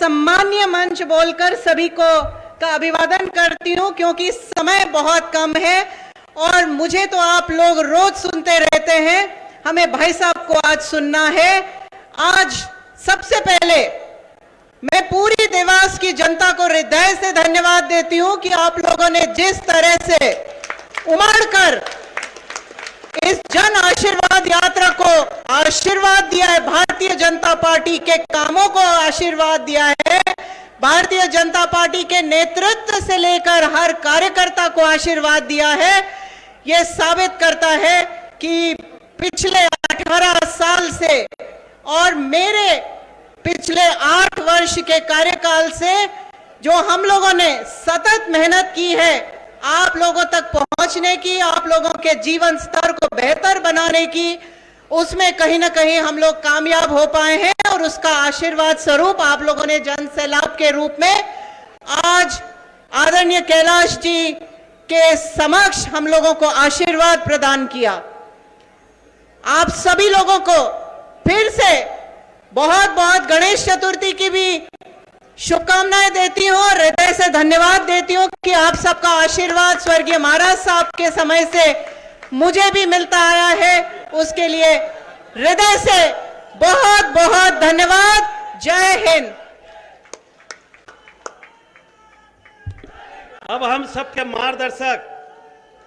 सम्मान्य मंच बोलकर सभी को का अभिवादन करती हूं, क्योंकि समय बहुत कम है और मुझे तो आप लोग रोज सुनते रहते हैं, हमें भाई साहब को आज सुनना है। आज सबसे पहले मैं पूरी देवास की जनता को हृदय से धन्यवाद देती हूं कि आप लोगों ने जिस तरह से उमड़कर इस जन आशीर्वाद यात्रा को आशीर्वाद दिया है, भारतीय जनता पार्टी के कामों को आशीर्वाद दिया है, भारतीय जनता पार्टी के नेतृत्व से लेकर हर कार्यकर्ता को आशीर्वाद दिया है। यह साबित करता है कि पिछले 18 साल से और मेरे पिछले 8 वर्ष के कार्यकाल से जो हम लोगों ने सतत मेहनत की है आप लोगों तक पहुंचने की, आप लोगों के जीवन स्तर को बेहतर बनाने की, उसमें कहीं ना कहीं हम लोग कामयाब हो पाए हैं और उसका आशीर्वाद स्वरूप आप लोगों ने जन सैलाब के रूप में आज आदरणीय कैलाश जी के समक्ष हम लोगों को आशीर्वाद प्रदान किया। आप सभी लोगों को फिर से बहुत बहुत गणेश चतुर्थी की भी शुभकामनाएं देती हूं और हृदय से धन्यवाद देती हूं कि आप सबका आशीर्वाद स्वर्गीय महाराज साहब के समय से मुझे भी मिलता आया है, उसके लिए हृदय से बहुत बहुत धन्यवाद। जय हिंद। अब हम सबके मार्गदर्शक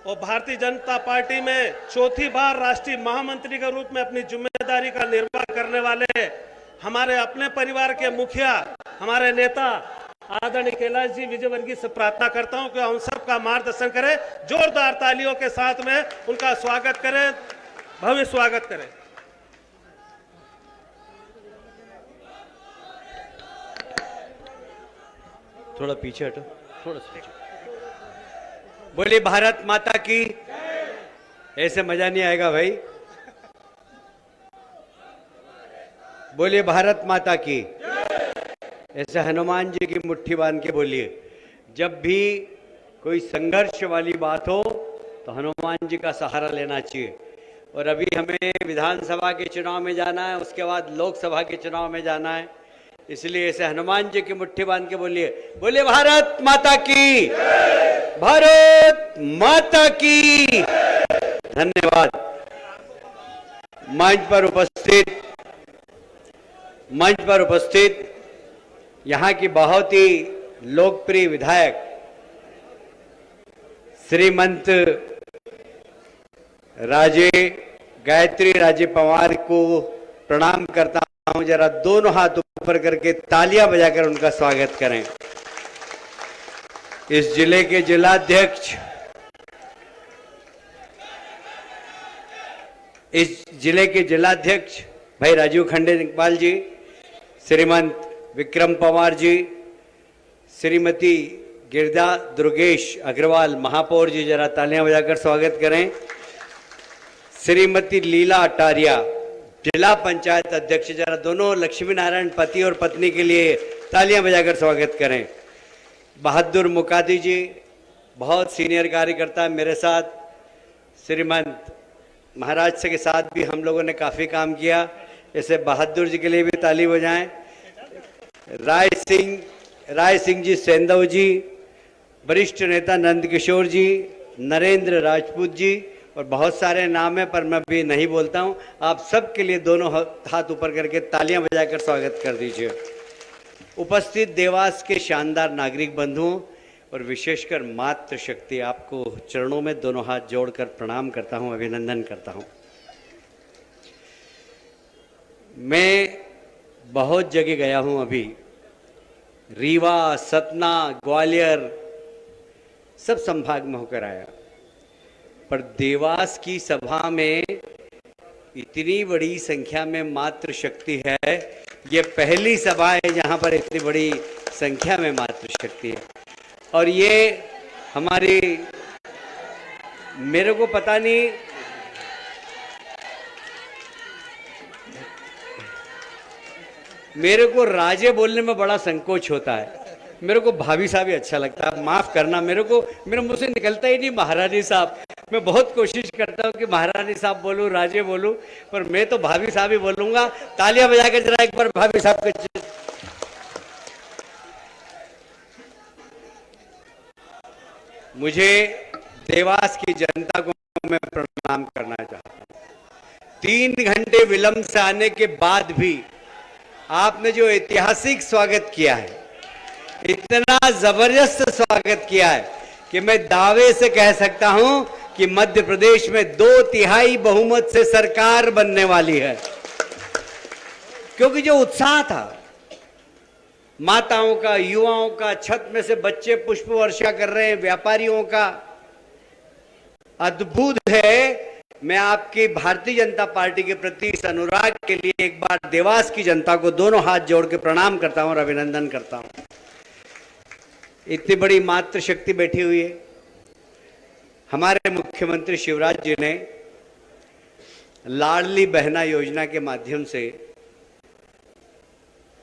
और भारतीय जनता पार्टी में चौथी बार राष्ट्रीय महामंत्री के रूप में अपनी जिम्मेदारी का निर्वाह करने वाले हमारे अपने परिवार के मुखिया, हमारे नेता आदरणीय कैलाश जी विजयवर्गीय से प्रार्थना करता हूं कि हम सबका मार्गदर्शन करें, जोरदार तालियों के साथ में उनका स्वागत करें, भव्य स्वागत करें। थोड़ा पीछे हटो, थोड़ा सा पीछे। बोलिए भारत माता की। ऐसे मजा नहीं आएगा भाई। बोलिए भारत माता की। ऐसे हनुमान जी की मुट्ठी बांध के बोलिए। जब भी कोई संघर्ष वाली बात हो तो हनुमान जी का सहारा लेना चाहिए। और अभी हमें विधानसभा के चुनाव में जाना है, उसके बाद लोकसभा के चुनाव में जाना है, इसलिए ऐसे हनुमान जी की मुट्ठी बांध के बोलिए। बोलिए भारत माता की, भारत माता की। धन्यवाद। मंच पर उपस्थित यहाँ की बहुत ही लोकप्रिय विधायक श्रीमंत गायत्री राजे पवार को प्रणाम करता हूं। जरा दोनों हाथ ऊपर करके तालियां बजाकर उनका स्वागत करें। इस जिले के जिलाध्यक्ष भाई राजीव खंडेलवाल जी, श्रीमंत विक्रम पवार जी, श्रीमती गिरजा दुर्गेश अग्रवाल महापौर जी, जरा तालियां बजाकर स्वागत करें। श्रीमती लीला अटारिया जिला पंचायत अध्यक्ष, जरा दोनों लक्ष्मी नारायण पति और पत्नी के लिए तालियां बजाकर स्वागत करें। बहादुर मुकादी जी बहुत सीनियर कार्यकर्ता है मेरे साथ, श्रीमंत महाराज के साथ भी हम लोगों ने काफ़ी काम किया, ऐसे बहादुर जी के लिए भी ताली बजाएं। राय सिंह जी सेंधव जी, वरिष्ठ नेता नंद किशोर जी, नरेंद्र राजपूत जी, और बहुत सारे नाम हैं पर मैं भी नहीं बोलता हूं। आप सबके लिए दोनों हाथ ऊपर करके तालियां बजाकर स्वागत कर दीजिए। उपस्थित देवास के शानदार नागरिक बंधुओं और विशेषकर मातृशक्ति, आपको चरणों में दोनों हाथ जोड़कर प्रणाम करता हूं, अभिनंदन करता हूं। मैं बहुत जगह गया हूं, अभी रीवा, सतना, ग्वालियर सब संभाग में होकर आया, पर देवास की सभा में इतनी बड़ी संख्या में मातृशक्ति है। ये पहली सभा है जहां पर इतनी बड़ी संख्या में मातृशक्ति है। और ये हमारी, मेरे को पता नहीं, मेरे को राजे बोलने में बड़ा संकोच होता है, मेरे को भाभी साहब ही अच्छा लगता है, माफ करना, मेरे मुंह से निकलता ही नहीं महारानी साहब। मैं बहुत कोशिश करता हूँ कि महारानी साहब बोलूँ, राजे बोलूँ, पर मैं तो भाभी साहब ही बोलूँगा। तालियां बजा के जरा एक बार भाभी साहब के। मुझे देवास की जनता को मैं प्रणाम करना चाहता हूं। 3 घंटे विलंब से आने के बाद भी आपने जो ऐतिहासिक स्वागत किया है, इतना जबरदस्त स्वागत किया है कि मैं दावे से कह सकता हूं कि मध्य प्रदेश में 2/3 बहुमत से सरकार बनने वाली है। क्योंकि जो उत्साह था माताओं का, युवाओं का, छत में से बच्चे पुष्प वर्षा कर रहे हैं, व्यापारियों का, अद्भुत है। मैं आपकी भारतीय जनता पार्टी के प्रति इस अनुराग के लिए एक बार देवास की जनता को दोनों हाथ जोड़ के प्रणाम करता हूं और अभिनंदन करता हूं। इतनी बड़ी मातृशक्ति बैठी हुई है। हमारे मुख्यमंत्री शिवराज जी ने लाडली बहना योजना के माध्यम से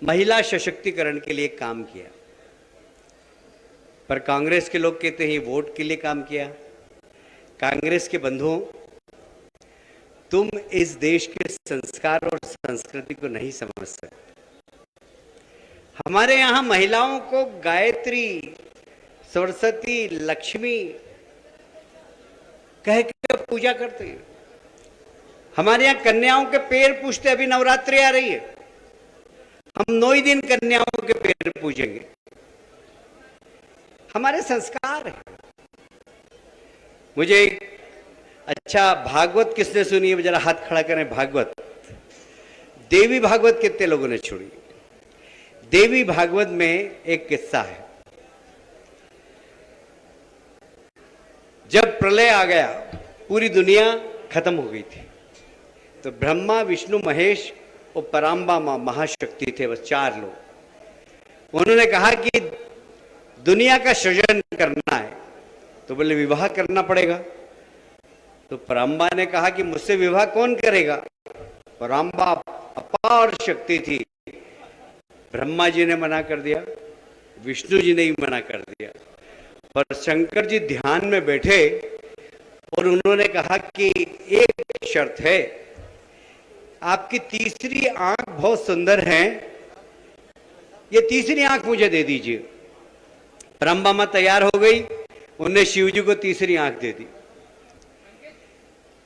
महिला सशक्तिकरण के लिए काम किया, पर कांग्रेस के लोग कहते हैं वोट के लिए काम किया। कांग्रेस के बंधुओं, तुम इस देश के संस्कार और संस्कृति को नहीं समझ सकते। हमारे यहां महिलाओं को गायत्री, सरस्वती, लक्ष्मी कह के पूजा करते हैं। हमारे यहां कन्याओं के पैर पूजते, अभी नवरात्रि आ रही है, हम 9 दिन कन्याओं के पैर पूजेंगे। हमारे संस्कार है। मुझे अच्छा, भागवत किसने सुनी है? जरा हाथ खड़ा करें। भागवत, देवी भागवत कितने लोगों ने छोड़ी? देवी भागवत में एक किस्सा है। जब प्रलय आ गया, पूरी दुनिया खत्म हो गई थी, तो ब्रह्मा, विष्णु, महेश और पराम्बा मां महाशक्ति थे, बस 4 लोग। उन्होंने कहा कि दुनिया का सृजन करना है, तो बोले विवाह करना पड़ेगा। तो पराम्बा ने कहा कि मुझसे विवाह कौन करेगा? पराम्बा अपार शक्ति थी, ब्रह्मा जी ने मना कर दिया, विष्णु जी ने भी मना कर दिया, पर शंकर जी ध्यान में बैठे और उन्होंने कहा कि एक शर्त है, आपकी तीसरी आंख बहुत सुंदर है, ये तीसरी आंख मुझे दे दीजिए। पराम्बा मां तैयार हो गई, उन्होंने शिव जी को तीसरी आंख दे दी।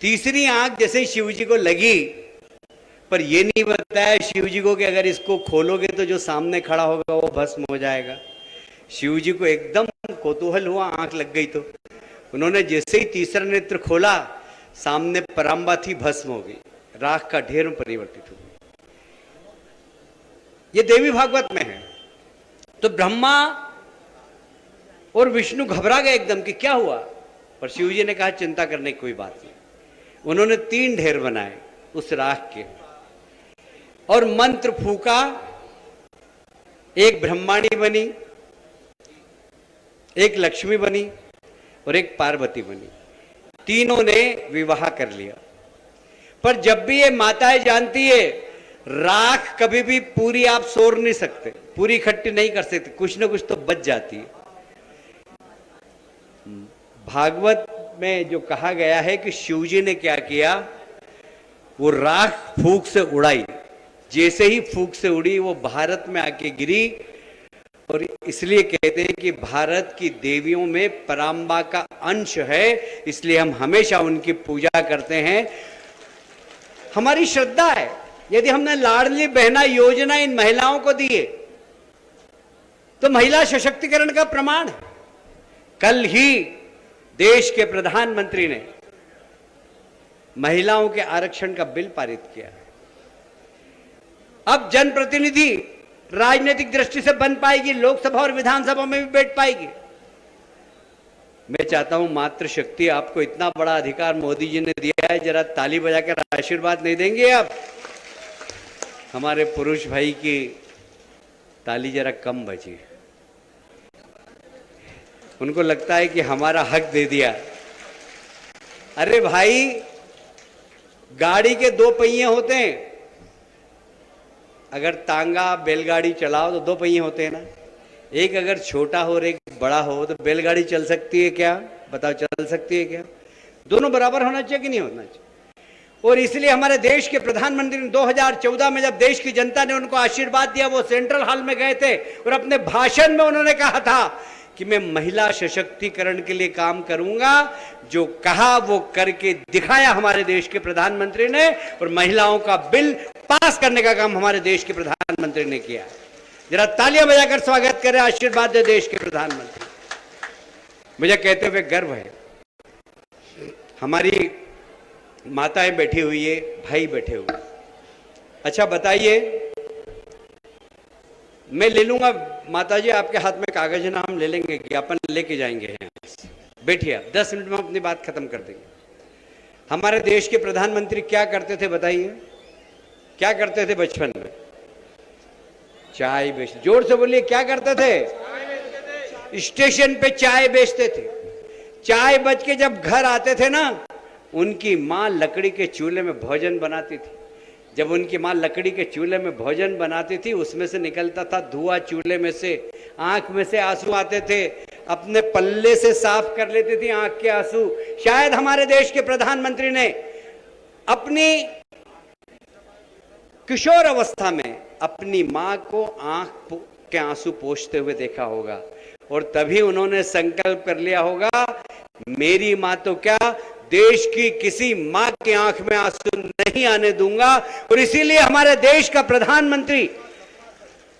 तीसरी आंख जैसे शिव जी को लगी, पर यह नहीं बताया शिव जी को कि अगर इसको खोलोगे तो जो सामने खड़ा होगा वो भस्म हो जाएगा। शिव जी को एकदम कौतूहल हुआ, आंख लग गई। तो उन्होंने जैसे ही तीसरा नेत्र खोला, सामने पराम्बा थी, भस्म हो गई, राख का ढेर में परिवर्तित हो गई। ये देवी भागवत में है। तो ब्रह्मा और विष्णु घबरा गए एकदम कि क्या हुआ, पर शिव जी ने कहा चिंता करने की कोई बात नहीं। उन्होंने 3 ढेर बनाए उस राख के और मंत्र फूका, एक ब्रह्माणी बनी, एक लक्ष्मी बनी और एक पार्वती बनी। तीनों ने विवाह कर लिया। पर जब भी ये माताएं जानती है, राख कभी भी पूरी आप सोर नहीं सकते, पूरी इकट्ठी नहीं कर सकते, कुछ ना कुछ तो बच जाती है। भागवत में जो कहा गया है कि शिवजी ने क्या किया, वो राख फूंक से उड़ाई, जैसे ही फूंक से उड़ी वो भारत में आके गिरी। और इसलिए कहते हैं कि भारत की देवियों में पराम्बा का अंश है, इसलिए हम हमेशा उनकी पूजा करते हैं। हमारी श्रद्धा है। यदि हमने लाडली बहना योजना इन महिलाओं को दी है, तो महिला सशक्तिकरण का प्रमाण है। कल ही देश के प्रधानमंत्री ने महिलाओं के आरक्षण का बिल पारित किया है। अब जनप्रतिनिधि राजनीतिक दृष्टि से बन पाएगी, लोकसभा और विधानसभा में भी बैठ पाएगी। मैं चाहता हूं मातृशक्ति, आपको इतना बड़ा अधिकार मोदी जी ने दिया है, जरा ताली बजाकर आशीर्वाद नहीं देंगे आप? हमारे पुरुष भाई की ताली जरा कम बजी, उनको लगता है कि हमारा हक दे दिया। अरे भाई, गाड़ी के 2 पहिए होते हैं, अगर तांगा बैलगाड़ी चलाओ तो 2 पहिए होते हैं ना। एक अगर छोटा हो और एक बड़ा हो तो बैलगाड़ी चल सकती है क्या? बताओ, चल सकती है क्या? दोनों बराबर होना चाहिए कि नहीं होना चाहिए? और इसलिए हमारे देश के प्रधानमंत्री ने 2014 में जब देश की जनता ने उनको आशीर्वाद दिया, वो सेंट्रल हॉल में गए थे और अपने भाषण में उन्होंने कहा था कि मैं महिला सशक्तिकरण के लिए काम करूंगा। जो कहा वो करके दिखाया हमारे देश के प्रधानमंत्री ने, और महिलाओं का बिल पास करने का काम हमारे देश के प्रधानमंत्री ने किया। जरा तालियां बजाकर स्वागत करें, आशीर्वाद दे देश के प्रधानमंत्री। मुझे कहते हुए गर्व है, हमारी माताएं बैठी हुई है, भाई बैठे हुए। अच्छा बताइए, मैं ले लूंगा माताजी, आपके हाथ में कागज है ना, हम ले लेंगे, ज्ञापन लेके जाएंगे यहाँ से। बैठिए आप, 10 मिनट में अपनी बात खत्म कर देंगे। हमारे देश के प्रधानमंत्री क्या करते थे बताइए, क्या करते थे बचपन में? चाय बेचते। जोर से बोलिए, क्या करते थे? स्टेशन पे चाय बेचते थे। चाय बेच के जब घर आते थे ना, उनकी मां लकड़ी के चूल्हे में भोजन बनाती थी। जब उनकी मां लकड़ी के चूल्हे में भोजन बनाती थी, उसमें से निकलता था धुआं, चूल्हे में से आंख में से आंसू आते थे, अपने पल्ले से साफ कर लेती थी आंख के आंसू। शायद हमारे देश के प्रधानमंत्री ने अपनी किशोर अवस्था में अपनी मां को आंख के आंसू पोंछते हुए देखा होगा, और तभी उन्होंने संकल्प कर लिया होगा, मेरी मां तो क्या, देश की किसी मां की आंख में आंसू नहीं आने दूंगा। और इसीलिए हमारे देश का प्रधानमंत्री,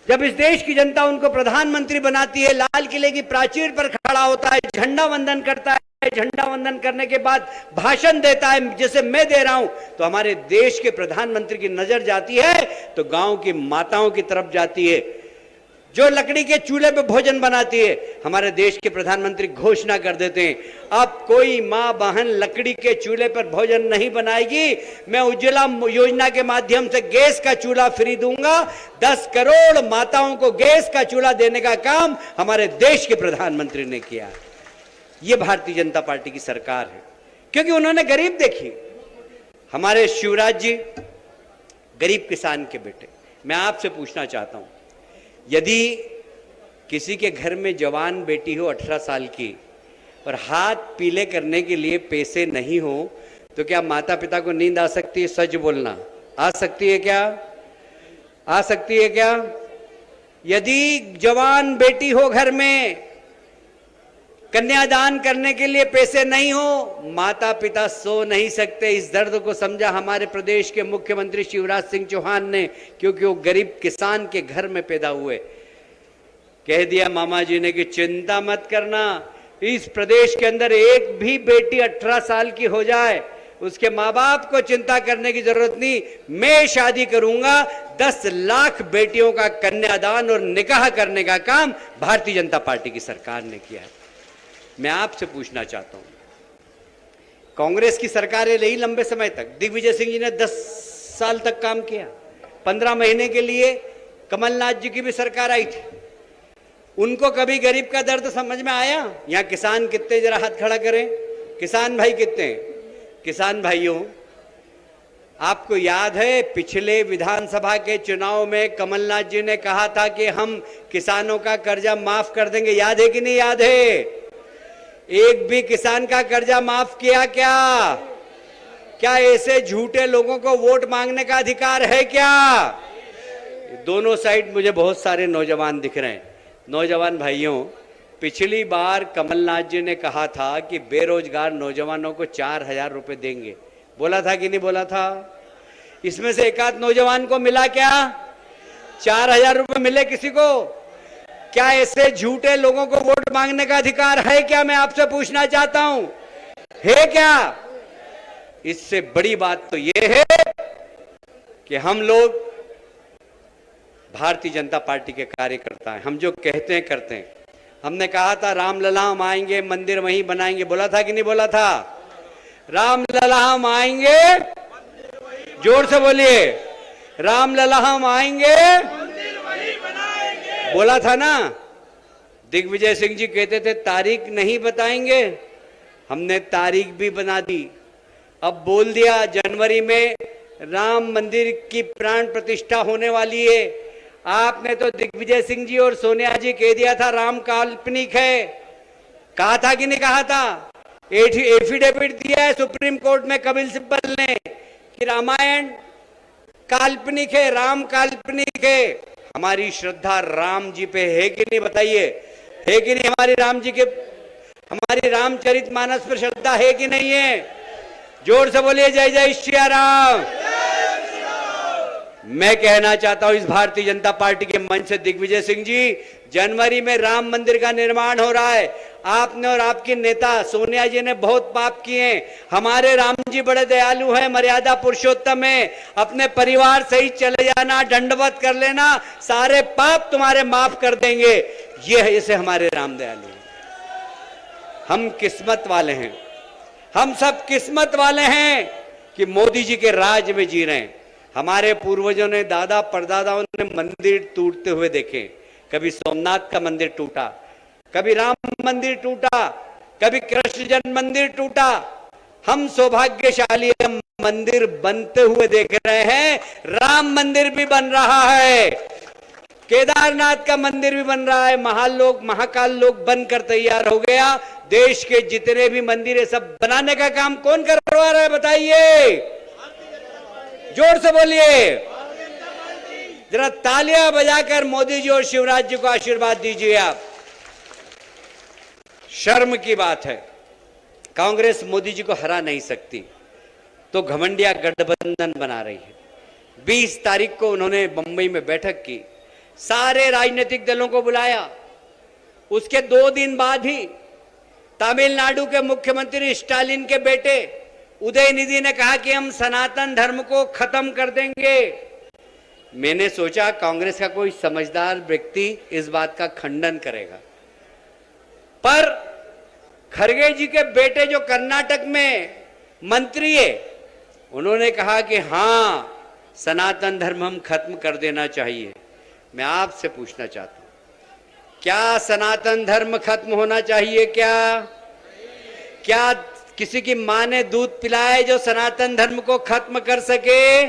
जब इस देश की जनता उनको प्रधानमंत्री बनाती है, लाल किले की प्राचीर पर खड़ा होता है, झंडा वंदन करता है, झंडा वंदन करने के बाद भाषण देता है जैसे मैं दे रहा हूं, तो हमारे देश के प्रधानमंत्री की नजर जाती है तो गांव की माताओं की तरफ जाती है, जो लकड़ी के चूल्हे पे भोजन बनाती है। हमारे देश के प्रधानमंत्री घोषणा कर देते हैं, अब कोई मां बहन लकड़ी के चूल्हे पर भोजन नहीं बनाएगी, मैं उज्ज्वला योजना के माध्यम से गैस का चूल्हा फ्री दूंगा। 10 करोड़ माताओं को गैस का चूल्हा देने का काम हमारे देश के प्रधानमंत्री ने किया। ये भारतीय जनता पार्टी की सरकार है, क्योंकि उन्होंने गरीब देखी। हमारे शिवराज जी गरीब किसान के बेटे। मैं आपसे पूछना चाहता हूं, यदि किसी के घर में जवान बेटी हो 18 साल की और हाथ पीले करने के लिए पैसे नहीं हो, तो क्या माता पिता को नींद आ सकती है? सच बोलना, आ सकती है क्या? आ सकती है क्या? यदि जवान बेटी हो घर में, कन्यादान करने के लिए पैसे नहीं हो, माता पिता सो नहीं सकते। इस दर्द को समझा हमारे प्रदेश के मुख्यमंत्री शिवराज सिंह चौहान ने, क्योंकि वो गरीब किसान के घर में पैदा हुए। कह दिया मामा जी ने कि चिंता मत करना, इस प्रदेश के अंदर एक भी बेटी 18 साल की हो जाए, उसके माँ बाप को चिंता करने की जरूरत नहीं, मैं शादी करूंगा। 10 लाख बेटियों का कन्यादान और निकाह करने का काम भारतीय जनता पार्टी की सरकार ने किया है। मैं आपसे पूछना चाहता हूं, कांग्रेस की सरकारें रही लंबे समय तक, दिग्विजय सिंह जी ने 10 साल तक काम किया, 15 महीने के लिए कमलनाथ जी की भी सरकार आई थी। उनको कभी गरीब का दर्द समझ में आया? यहां किसान कितने, जरा हाथ खड़ा करें, किसान भाई कितने? किसान भाइयों, आपको याद है पिछले विधानसभा के चुनाव में कमलनाथ जी ने कहा था कि हम किसानों का कर्जा माफ कर देंगे, याद है कि नहीं याद है? एक भी किसान का कर्जा माफ किया क्या? क्या ऐसे झूठे लोगों को वोट मांगने का अधिकार है क्या? दोनों साइड मुझे बहुत सारे नौजवान दिख रहे हैं। नौजवान भाइयों, पिछली बार कमलनाथ जी ने कहा था कि बेरोजगार नौजवानों को 4,000 रुपए देंगे, बोला था कि नहीं बोला था? इसमें से एक आध नौजवान को मिला क्या? 4,000 रुपए मिले किसी को? क्या ऐसे झूठे लोगों को वोट मांगने का अधिकार है क्या? मैं आपसे पूछना चाहता हूं, है क्या? इससे बड़ी बात तो यह है कि हम लोग भारतीय जनता पार्टी के कार्यकर्ता हैं, हम जो कहते हैं करते हैं। हमने कहा था रामलला हम आएंगे, मंदिर वहीं बनाएंगे, बोला था कि नहीं बोला था? रामलला हम आएंगे, जोर से बोलिए, रामलला हम आएंगे, बोला था ना? दिग्विजय सिंह जी कहते थे तारीख नहीं बताएंगे, हमने तारीख भी बना दी। अब बोल दिया जनवरी में राम मंदिर की प्राण प्रतिष्ठा होने वाली है। आपने तो दिग्विजय सिंह जी और सोनिया जी कह दिया था राम काल्पनिक है, कहा था कि नहीं कहा था? एफिडेविट दिया है सुप्रीम कोर्ट में कपिल सिब्बल ने कि रामायण काल्पनिक है, राम काल्पनिक है। हमारी श्रद्धा राम जी पे है कि नहीं बताइए? है कि नहीं? हमारी रामचरितमानस पर श्रद्धा है कि नहीं है? जोर से बोलिए जय जय श्री राम। मैं कहना चाहता हूं इस भारतीय जनता पार्टी के मंच से दिग्विजय सिंह जी, जनवरी में राम मंदिर का निर्माण हो रहा है। आपने और आपके नेता सोनिया जी ने बहुत पाप किए। हमारे राम जी बड़े दयालु हैं, मर्यादा पुरुषोत्तम है। अपने परिवार सहित चले जाना, दंडवत कर लेना, सारे पाप तुम्हारे माफ कर देंगे। ये है इसे हमारे राम दयालु। हम किस्मत वाले हैं, हम सब किस्मत वाले हैं कि मोदी जी के राज में जी रहे हैं। हमारे पूर्वजों ने, दादा परदादाओं ने मंदिर टूटते हुए देखे। कभी सोमनाथ का मंदिर टूटा, कभी राम मंदिर टूटा, कभी कृष्ण जन्म मंदिर टूटा। हम सौभाग्यशाली हम मंदिर बनते हुए देख रहे हैं। राम मंदिर भी बन रहा है, केदारनाथ का मंदिर भी बन रहा है, महाकाल लोक बनकर तैयार हो गया। देश के जितने भी मंदिर है सब बनाने का काम कौन करवा रहा है बताइए? जोर से बोलिए, जरा तालियां बजाकर मोदी जी और शिवराज जी को आशीर्वाद दीजिए आप। शर्म की बात है, कांग्रेस मोदी जी को हरा नहीं सकती तो घमंडिया गठबंधन बना रही है। 20 तारीख को उन्होंने मुंबई में बैठक की, सारे राजनीतिक दलों को बुलाया। उसके 2 दिन बाद ही तमिलनाडु के मुख्यमंत्री स्टालिन के बेटे उदयनिधि ने कहा कि हम सनातन धर्म को खत्म कर देंगे। मैंने सोचा कांग्रेस का कोई समझदार व्यक्ति इस बात का खंडन करेगा, पर खरगे जी के बेटे जो कर्नाटक में मंत्री है, उन्होंने कहा कि हां, सनातन धर्म हम खत्म कर देना चाहिए। मैं आपसे पूछना चाहता हूं, क्या सनातन धर्म खत्म होना चाहिए? क्या किसी की मां ने दूध पिलाया जो सनातन धर्म को खत्म कर सके?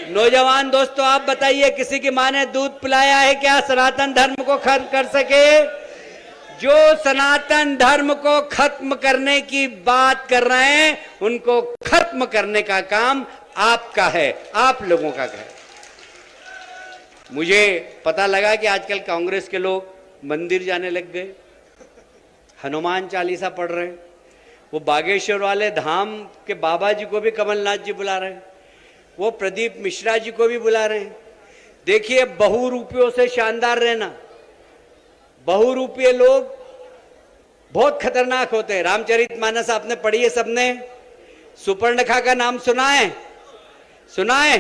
नौजवान दोस्तों आप बताइए, किसी की मां ने दूध पिलाया है क्या सनातन धर्म को खत्म कर सके? जो सनातन धर्म को खत्म करने की बात कर रहे हैं, उनको खत्म करने का काम आपका है, आप लोगों का है। मुझे पता लगा कि आजकल कांग्रेस के लोग मंदिर जाने लग गए, हनुमान चालीसा पढ़ रहे हैं। वो बागेश्वर वाले धाम के बाबा जी को भी कमलनाथ जी बुला रहे हैं, वो प्रदीप मिश्रा जी को भी बुला रहे हैं। देखिए, बहुरूपियों से शानदार रहना। बहुरूपीय लोग बहुत खतरनाक होते हैं। रामचरितमानस आपने पढ़ी है सबने? सुपर्णखा का नाम सुना है?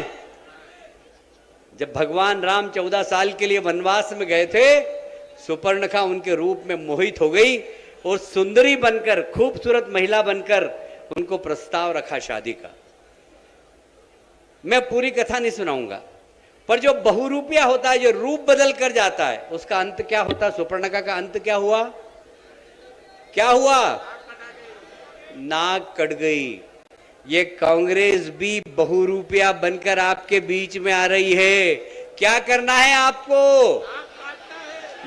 जब भगवान राम 14 साल के लिए वनवास में गए थे, सुपर्णखा उनके रूप में मोहित हो गई और सुंदरी बनकर, खूबसूरत महिला बनकर उनको प्रस्ताव रखा शादी का। मैं पूरी कथा नहीं सुनाऊंगा, पर जो बहुरूपिया होता है, जो रूप बदल कर जाता है, उसका अंत क्या होता है? सुपर्णखा का अंत क्या हुआ? नाक कट गई। ये कांग्रेस भी बहुरूपिया बनकर आपके बीच में आ रही है। क्या करना है आपको?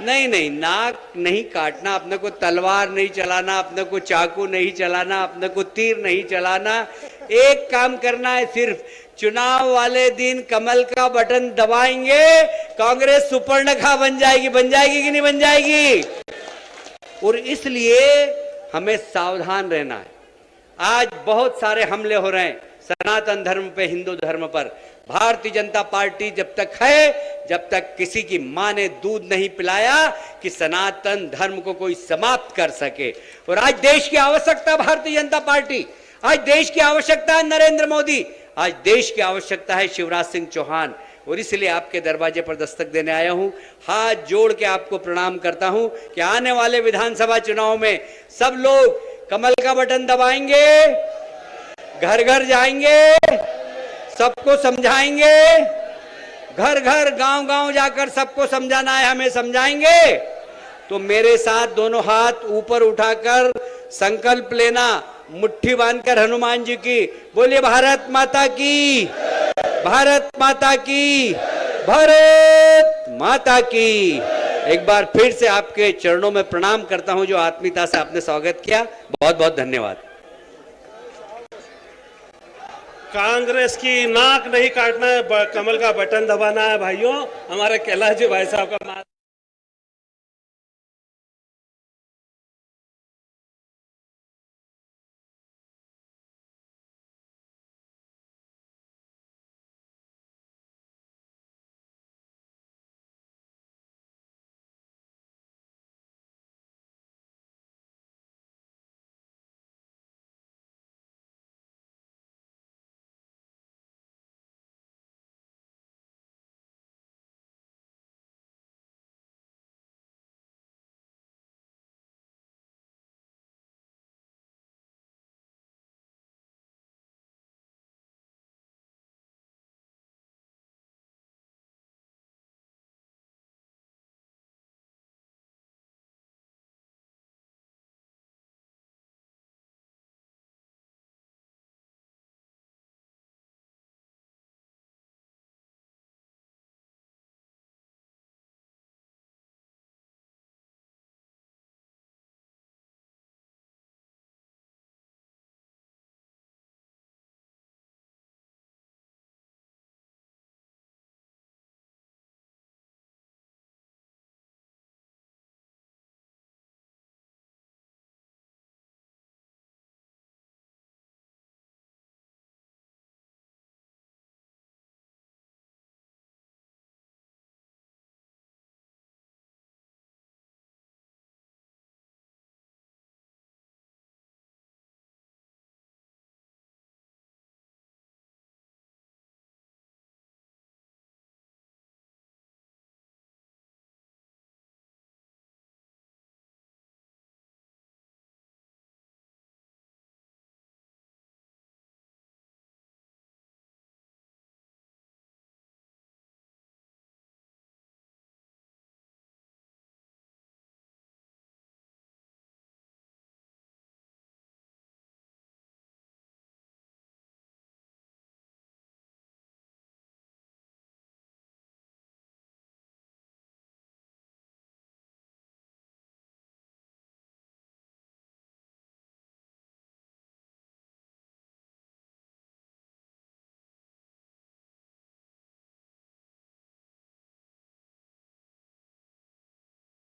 नहीं, नाक नहीं काटना, अपने को तलवार नहीं चलाना, अपने को चाकू नहीं चलाना, अपने को तीर नहीं चलाना। एक काम करना है सिर्फ, चुनाव वाले दिन कमल का बटन दबाएंगे, कांग्रेस सुपर्णखा बन जाएगी कि नहीं बन जाएगी? और इसलिए हमें सावधान रहना है। आज बहुत सारे हमले हो रहे हैं सनातन धर्म पे, हिंदू धर्म पर। भारतीय जनता पार्टी जब तक है, जब तक किसी की मां ने दूध नहीं पिलाया कि सनातन धर्म को कोई समाप्त कर सके। और आज देश की आवश्यकता भारतीय जनता पार्टी, आज देश की आवश्यकता है नरेंद्र मोदी, आज देश की आवश्यकता है शिवराज सिंह चौहान। और इसलिए आपके दरवाजे पर दस्तक देने आया हूं। हाथ जोड़ के आपको प्रणाम करता हूं कि आने वाले विधानसभा चुनाव में सब लोग कमल का बटन दबाएंगे, घर घर जाएंगे, सबको समझाएंगे, घर घर गांव गांव जाकर सबको समझाना है, हमें समझाएंगे। तो मेरे साथ दोनों हाथ ऊपर उठाकर संकल्प लेना, मुट्ठी बांधकर हनुमान जी की। बोलिए भारत माता की, भारत माता की, भारत माता की। एक बार फिर से आपके चरणों में प्रणाम करता हूं, जो आत्मीयता से आपने स्वागत किया। बहुत बहुत धन्यवाद। कांग्रेस की नाक नहीं काटना है, कमल का बटन दबाना है भाइयों। हमारे कैलाश जी भाई साहब का